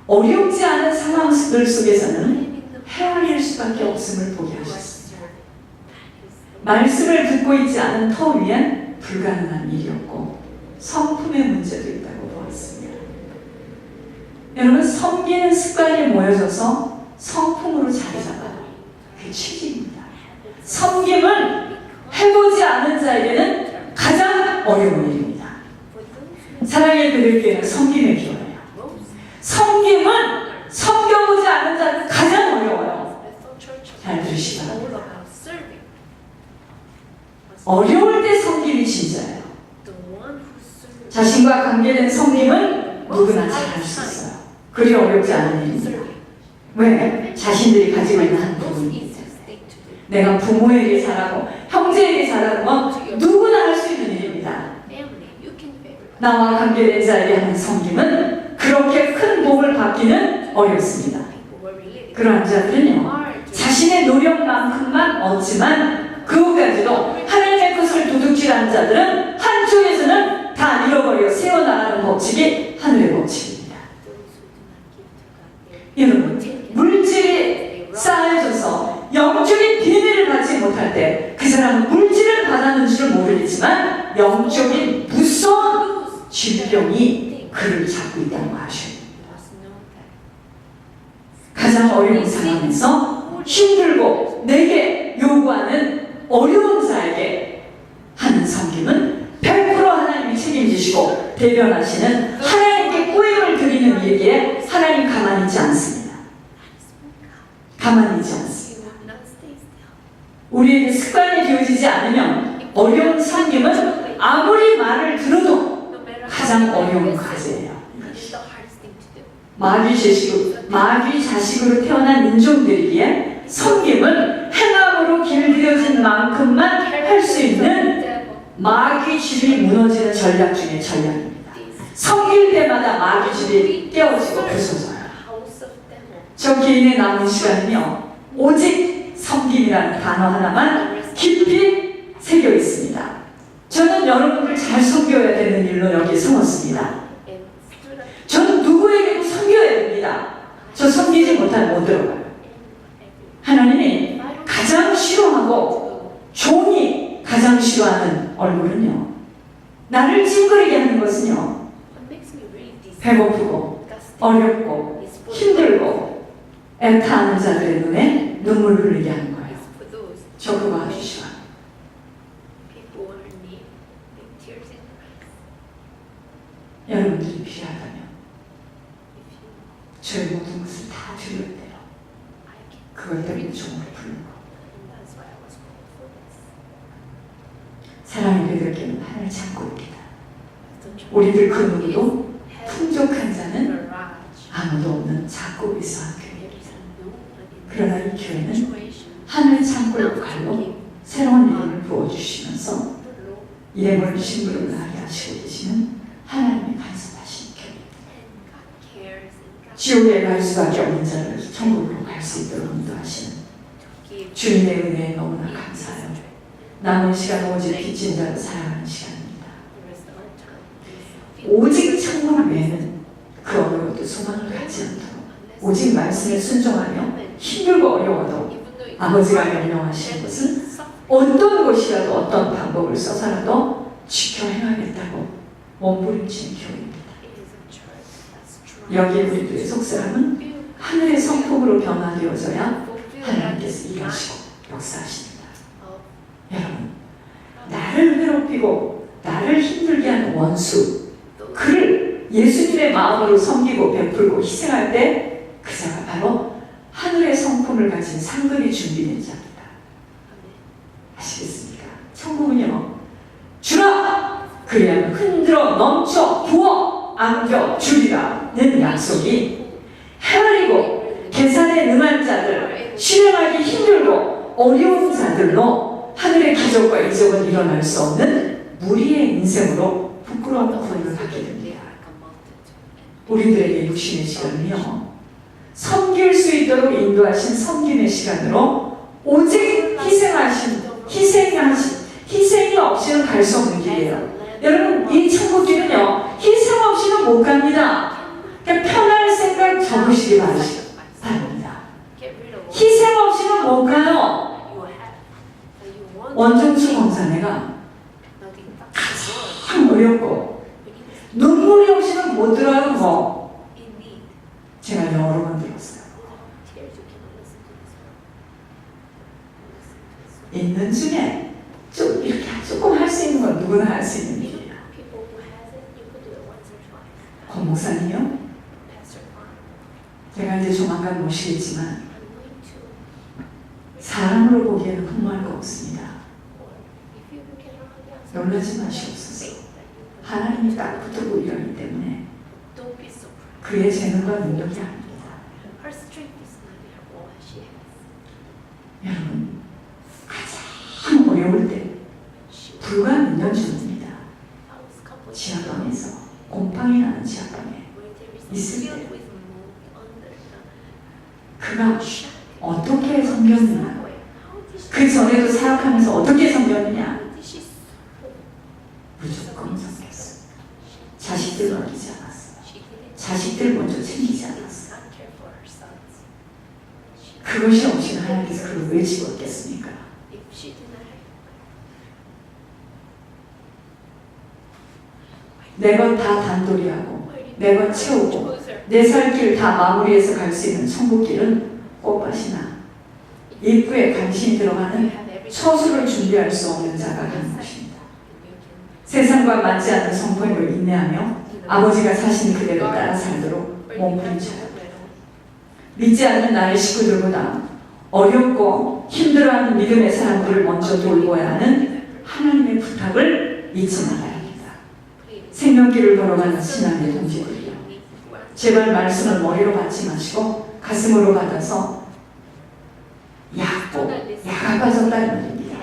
어렵지 않은 상황들 속에서는 헤아릴 수밖에 없음을 보게 하셨습니다. 말씀을 듣고 있지 않은 터 위엔 불가능한 일이었고 성품의 문제도 있다고 보았습니다. 여러분, 섬기는 습관이 모여져서 성품으로 자리 잡아요. 그게 취지입니다. 섬김은 해보지 않은 자에게는 가장 어려운 일입니다. 사랑의 그들께는 섬김의 기원이에요. 섬김은 섬겨보지 않은 자는 가장 어려워요. 잘 들으시기 바랍니다. 어려울 때 섬김이 진짜예요. 자신과 관계된 섬김은 누구나 잘할 수 있어요. 그리 어렵지 않은 일입니다. 왜? 자신들이 가지고 있는 한 부분이 내가 부모에게 잘하고 형제에게 잘하는 건 누구나 할 수 있는 일입니다. 나와 관계된 자에게 하는 섬김은 그렇게 큰 복을 받기는 어렵습니다. 그러한 자들은요, 자신의 노력만큼만 얻지만 그것까지도 하나님의 것을 도둑질하는 자들은 한쪽에서는 다 잃어버려 세워나가는 법칙이 하늘의 법칙입니다. 여러분, 물질이 쌓여져서 영적인 비밀을 받지 못할 때 그 사람은 물질을 받았는 줄 모르겠지만 영적인 무서운 질병이 그를 잡고 있다는 거 아셔야 됩니다. 가장 어려운 상황에서 힘들고 내게 요구하는 어려운 자에게 하는 섬김은 100% 하나님이 책임지시고 대변하시는 하나님께 꾸임을 드리는 일이기에 하나님 가만히 있지 않습니다. 가만히 있지 않습니다. 우리에게 습관이 되어지지 않으면 어려운 섬김은 아무리 말을 들어도 가장 어려운 과제예요. 마귀 자식으로 태어난 인종들이기에 섬김은 행함으로 길들여진 만큼만 할 수 있는 마귀 집이 무너지는 전략 중에 전략입니다. 섬길 때마다 마귀 집이 깨어지고 부서져요. 저 개인의 남은 시간은요, 오직 섬김이라는 단어 하나만 깊이 새겨 있습니다. 저는 여러분들 잘 섬겨야 되는 일로 여기 세웠습니다. 저는 누구에게도 섬겨야 됩니다. 저 섬기지 못하면 못 들어가요. 하나님이 가장 싫어하고 종이 가장 싫어하는 얼굴은요, 나를 찡그리게 하는 것은요, 배고프고 어렵고 힘들고 애타하는 자들의 눈에 눈물 흘리게 하는 거예요. 저 그거 아주 싫어요. 여러분들이 필요하다면 저의 모든 것을 다 드릴 대로 그것 때문에 종을 부르는 거. 사랑의 그들께는 하늘 창고입니다. 우리들 그 누구도 풍족한 자는 아무도 없는 작고에서 한 교회. 그러나 이 교회는 하늘 창고의 칼로 새로운 이름을 부어주시면서 예물 신부를 나게 하시고 계시는 하나님의 간섭하신 교회입니다. 지옥에 갈 수밖에 없는 자를 천국으로 갈 수 있도록 인도하시는 주님의 은혜에 너무나 감사해요. 남은 시간 오직 빚진 자로 살아가는 시간입니다. 오직 천국 외에는 그 어느 것도 소망을 갖지 않도록 오직 말씀에 순종하며 힘들고 어려워도 아버지가 명령하시는 것은 어떤 것이라도 어떤 방법을 써서라도 지켜 행하겠다고 몸부림치는 교회입니다. 여기에 우리들의 속사람은 하늘의 성품으로 변화되어져야 하나님께서 일하시고 역사하십니다. 여러분, 나를 괴롭히고 나를 힘들게 하는 원수, 그를 예수님의 마음으로 섬기고 베풀고 희생할 때 그 자가 바로 하늘의 성품을 가진 상급이 준비된 자입니다. 아시겠습니까? 천국은요, 주라! 그리하면 흔들어 넘쳐 부어 안겨 주리라는 약속이 헤아리고 계산에 능한 자들, 실행하기 힘들고 어려운 자들로 하늘의 기적과 이적은 일어날 수 없는 무리의 인생으로 부끄러운 고뇌를 하게 됩니다. 우리들에게 육신의 시간은요, 섬길 수 있도록 인도하신 섬김의 시간으로 오직 희생이 없이는 갈 수 없는 길이에요. 여러분, 이 천국 길은요, 희생 없이는 못 갑니다. 그냥 편할 생각 접으시기 바랍니다. 희생 없이는 못 가요. 원정수 검사내가 가장 어렵고 눈물이 없이는 못 들어요. 뭐 제가 여러 번 들었어요. 있는 중에 좀 이렇게 조금 할 수 있는 건 누구나 할 수 있는 일이에요. 권 목사님요? 제가 이제 조만간 모시겠지만 사람으로 보기에는 흠모할 거 없습니다. 놀라지 마시옵소서. 하나님이 딱 붙들고 일하기 때문에 그의 재능과 능력이 아닙니다. 여러분, 가장 어려울 때 불과 몇 년 전입니다. 지하방에서 곰팡이 나는 지하방에 있을 때 그가 어떻게 섬겼느냐, 그 전에도 사역하면서 어떻게 섬겼느냐, 무조건 섬겼어요. 자식들 맡기지 않았어요. 자식들 먼저 챙기지 않았어요. 그것이 없이는 하나님께서 그를 왜 집었겠습니까? 내 것 다 단돌이하고 내 것 채우고 내 살 길 다 마무리해서 갈 수 있는 천국길은 꽃밭이나 입구에 간신히 들어가는 처수를 준비할 수 없는 자가 하는 것입니다. 세상과 맞지 않는 성품으로 인내하며 아버지가 사신 그대로 따라 살도록 몸부림쳐요. 믿지 않는 나의 식구들보다 어렵고 힘들어하는 믿음의 사람들을 먼저 돌보아야 하는 하나님의 부탁을 잊지 말아야 합니다. 생명길을 걸어가는 신앙의 동지들이요, 제발 말씀을 머리로 받지 마시고 가슴으로 받아서 약가 빠졌다는 말입니다.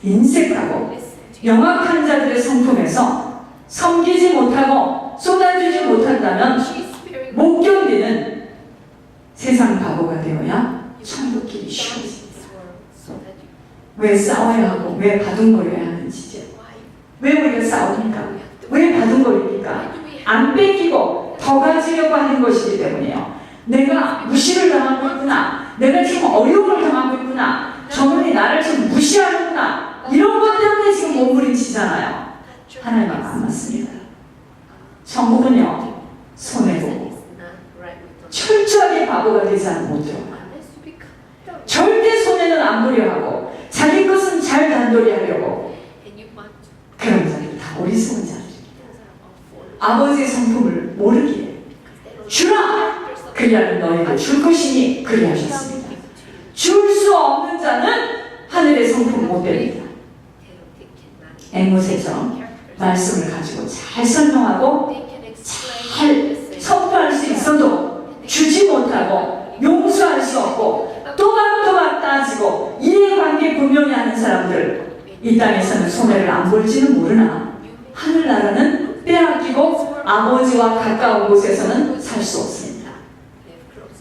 인색하고 영악한 자들의 성품에서 섬기지 못하고 쏟아주지 못한다면 못 견디는 세상 바보가 되어야 천국길이 쉬워집니다. 왜 싸워야 하고 왜 바둥거려야 하는지죠. 왜 우리가 싸웁니까? 왜 바둥거립니까? 안 뺏기고 더 가지려고 하는 것이기 때문에요. 내가 무시를 당하고 있구나, 내가 지금 어려움을 당하고 있구나, 저분이 나를 지금 무시하는구나, 이런 것 때문에 지금 몸부림치잖아요. 하나님과 안 맞습니다. 천국은요, 손해보고 철저하게 바보가 되지 않으면 못 들어가요. 절대 손해는 안 보려 하고 자기 것은 잘 단돌이 하려고, 그런 자들 다 어리석은 자들입니다. 아버지의 성품을 모르기에 주라! 그리하면 너희가 줄 것이니 그리하셨습니다. 줄 수 없는 자는 하늘의 성품을 못 배웁니다. 앵무새처럼 말씀을 가지고 잘 설명하고 잘 선포할 수 있어도 주지 못하고 용서할 수 없고 또박또박 따지고 이해관계 분명히 하는 사람들, 이 땅에서는 손해를 안 볼지는 모르나 하늘나라는 빼앗기고 아버지와 가까운 곳에서는 살 수 없습니다.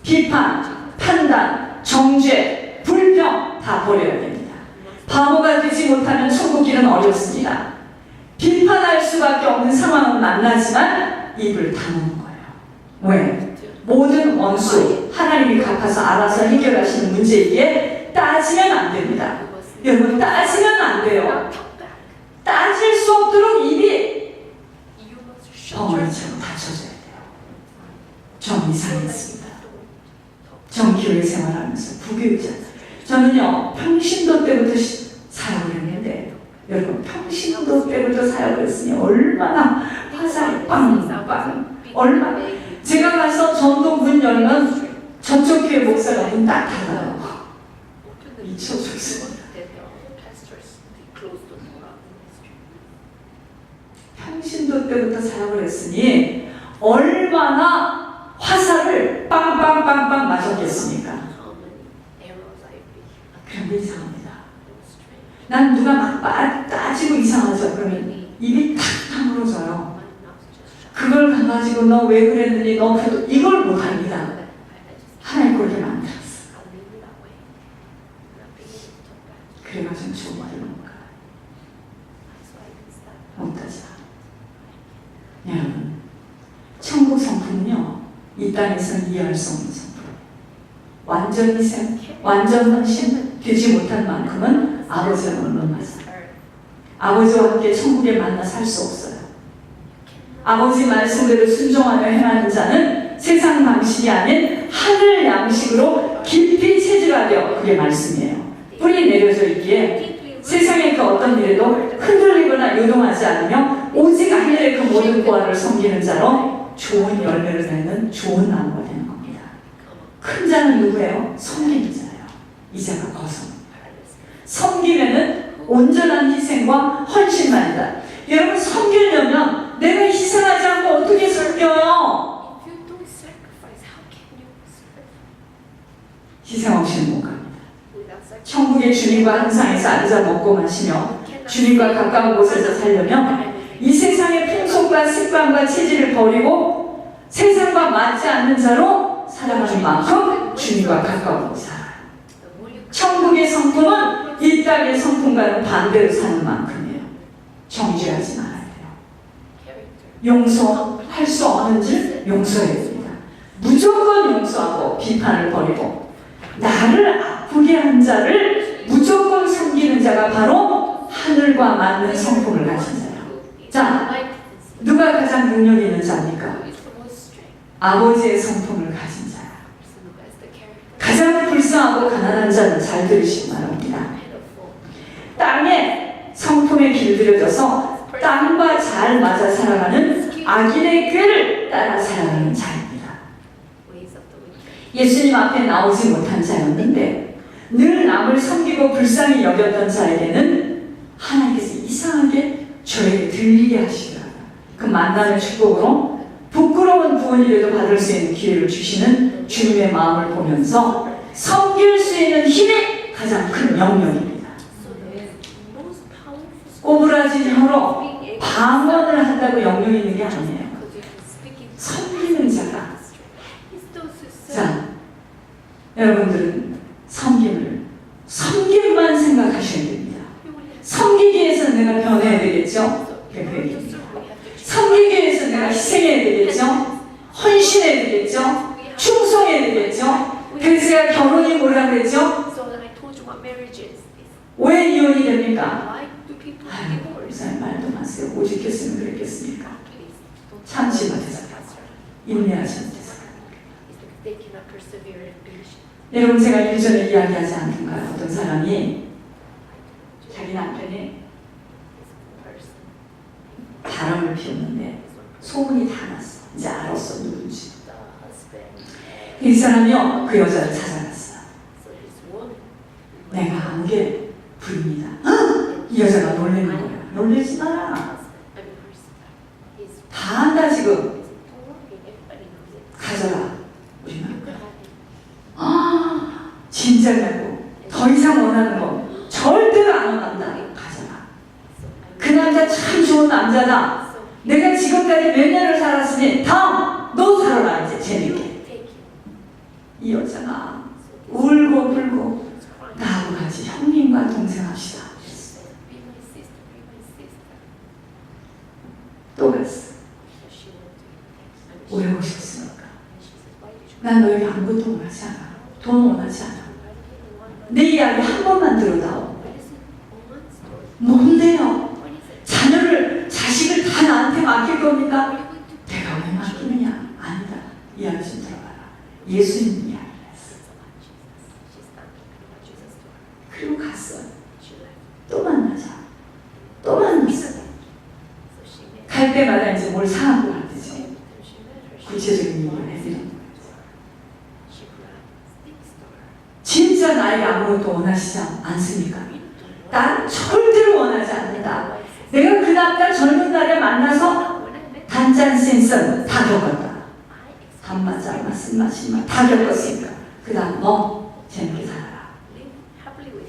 비판, 판단, 정죄, 불평 다 버려야 됩니다. 바보가 되지 못하면 천국길은 어렵습니다. 비판할 수밖에 없는 상황은 만나지만 입을 다무는 거예요. 왜? 모든 원수 하나님이 갚아서 알아서 해결하시는 문제이기에 따지면 안 됩니다. 여러분, 따지면 안 돼요. 따질 수 없도록 입이 벙어리처럼 닫혀져야 돼요. 전 이상했습니다. 전 교회 생활하면서 부교육자, 저는요 평신도 때부터 사역을 했는데, 여러분 평신도 때부터 사역을 했으니 얼마나 화살이 빵빵, 얼마나 제가 가서 전도 문 열면 저쪽 교회 목사가 문 딱 닫아요. 미쳐 죽습니다. 평신도 때부터 사역을 했으니 얼마나 화살을 빵빵빵빵 맞았겠습니까? 그런 게 이상합니다. 난 누가 막 따지고 이상하죠. 그러면 입이 탁 다물어져요. 그걸 가가지고 너 왜 그랬느니, 너 이걸 못합니다. 하나님 그렇게 만들었어. 그래가지고 주어받는 건가? 못하죠. 여러분, 천국 성품은요, 이 땅에서는 이해할 수 없는 성품. 완전 희생, 완전 헌신 되지 못한 만큼은 아버지와 물론하자. 아버지와 함께 천국에 만나 살 수 없어요. 아버지 말씀대로 순종하며 행하는 자는 세상 방식이 아닌 하늘 양식으로 깊이 체질화되어, 그게 말씀이에요. 뿌리 내려져 있기에 세상의 그 어떤 일에도 흔들리거나 요동하지 않으며 오직 하늘의 그 모든 보화를 섬기는 자로 좋은 열매를 맺는 좋은 나무가 되는 겁니다. 큰 자는 누구예요? 섬기는 자예요. 이 자가 거성. 섬기면은 온전한 희생과 헌신만이다. 여러분, 섬기려면 내가 희생하지 않고 어떻게 섬겨요? 희생 없이는 못 갑니다. 천국의 주님과 한 상에서 앉아 먹고 마시며 주님과 가까운 곳에서 살려면 이 세상의 풍속과 습관과 체질을 버리고 세상과 맞지 않는 자로 살아가는 만큼 주님과 가까운 곳에 살아요. 천국의 성품은 이 땅의 성품과는 반대로 사는 만큼이에요. 정죄하지 말아야 돼요. 용서할 수 없는 줄 용서해야 됩니다. 무조건 용서하고 비판을 버리고 나를 아프게 한 자를 무조건 섬기는 자가 바로 하늘과 맞는 성품을 가진 자예요. 자, 누가 가장 능력 있는 자입니까? 아버지의 성품을 가진 자예요. 가장 불쌍하고 가난한 자는 잘 들으시기 바랍니다. 땅에 성품에 길들여져서 땅과 잘 맞아 살아가는 악인의 꾀를 따라 살아가는 자입니다. 예수님 앞에 나오지 못한 자였는데 늘 남을 섬기고 불쌍히 여겼던 자에게는 하나님께서 이상하게 저에게 들리게 하시더라고요. 그 만남의 축복으로 부끄러운 구원이라도 받을 수 있는 기회를 주시는 주님의 마음을 보면서 섬길 수 있는 힘이 가장 큰 영역입니다. 꼬부라진 혀로 방언을 한다고 영역이 있는 게 아니에요. 섬기는 자가. 자, 여러분들은 섬김만 생각하셔야 됩니다. 섬기기 위해서 내가 변해야 되겠죠? 섬기기 위해서 내가 희생해야 되겠죠? 헌신해야 되겠죠? 충성해야 되겠죠? 그래서 제가 결혼이 뭐라 그랬죠? 왜 이혼이 됩니까? 아유, 목사님 말도 마세요. 오직했으면 그랬겠습니까? 참지 못해서, 인내하지 못해서. 여러분, 제가 일전에 이야기하지 않던가요? 어떤 사람이 자기 남편이 바람을 피웠는데 소문이 다 났어. 이제 알았어, 누군지. 이 사람이요, 그 여자를 찾아갔어요. 내가 한 게 불입니다. 이 여자가 놀라는 거야. 놀라지 마라. 다 안다 지금. 가져라. 우리는 진짜냐고. 더 이상 원하는 거 절대로 안 원한다. 가져라. 그 남자 참 좋은 남자다. 내가 지금까지 몇 년을 살았으니 다음 너 살아라. 이제 재밌게. 이 여자가 울고 불고 나하고 같이 형님과 동생 합시다. 또 갔어. 왜 오셨습니까? 난 너에게 아무것도 원하지 않아. 돈 원하지 않아. 내 이야기 한 번만 들어다오. 뭔데요? 자식을 다 나한테 맡길 겁니까? 내가 왜 맡기느냐? 아니다. 이야기 좀 들어봐라. 예수님 이야기를 했어. 그리고 갔어요. 또 만나자. 또 만났어요. 갈 때마다 이제 뭘 사갖고 갔지. 구체적인 얘기를 해드리는 거예요. 진짜 나에게 아무것도 원하시지 않습니까? 난 절대로 원하지 않는다. 내가 그 남자 젊은 날에 만나서 단짠 센서 다 겪었다. 단맛, 쓴맛, 신맛 다 겪었으니까 그 다음 너 재밌게 살아라.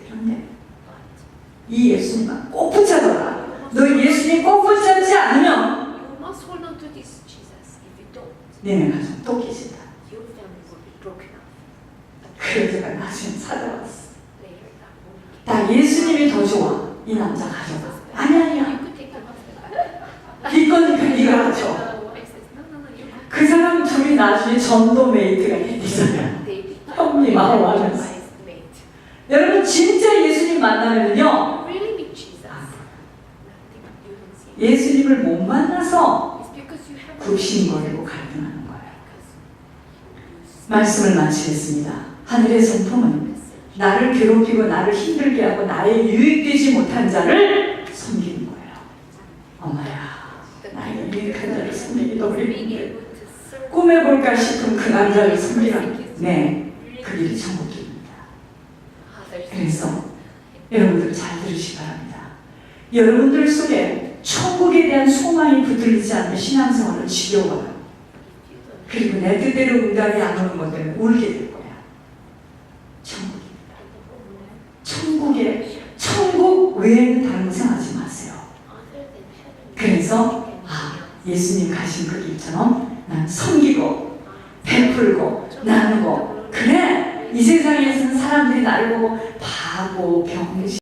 그런데 이 예수님만 꼭 붙잡아라. 너 예수님 꼭 붙잡지 않으면 너네 가정 또 깨진다. 그래서 제가 나중에 찾아왔어. 나 예수님이 더 좋아. 이 남자 가져가. 아니야. 이 거니까 네가 가져. 그 사람 둘이 나중에 전도 메이트가 되잖아요. 형님하고 하면서. 여러분 진짜 예수님 만나면요, 예수님을 못 만나서 굽신거리고 갈등하는 거예요. 말씀을 마치겠습니다. 하늘의 성품은 나를 괴롭히고 나를 힘들게 하고 나의 유익되지 못한 자를 섬기는 거예요. 엄마야, 나의 유익한 자를 섬기기도 어려운데 꿈에 볼까 싶은 그 남자를 섬기라는, 네, 그 길이 천국입니다. 그래서 여러분들 잘 들으시기 바랍니다. 여러분들 속에 천국에 대한 소망이 붙들리지 않는 신앙생활은 지겨워요. 그리고 내 뜻대로 응답이 안 오는 것 때문에 울게 될 거야. 천국입니다. 천국 외에는 다른 거 생각하지 마세요. 그래서 예수님 가신 그 길처럼 난 섬기고 베풀고 나누고, 그래 이 세상에서는 사람들이 나를 보고 바보, 병신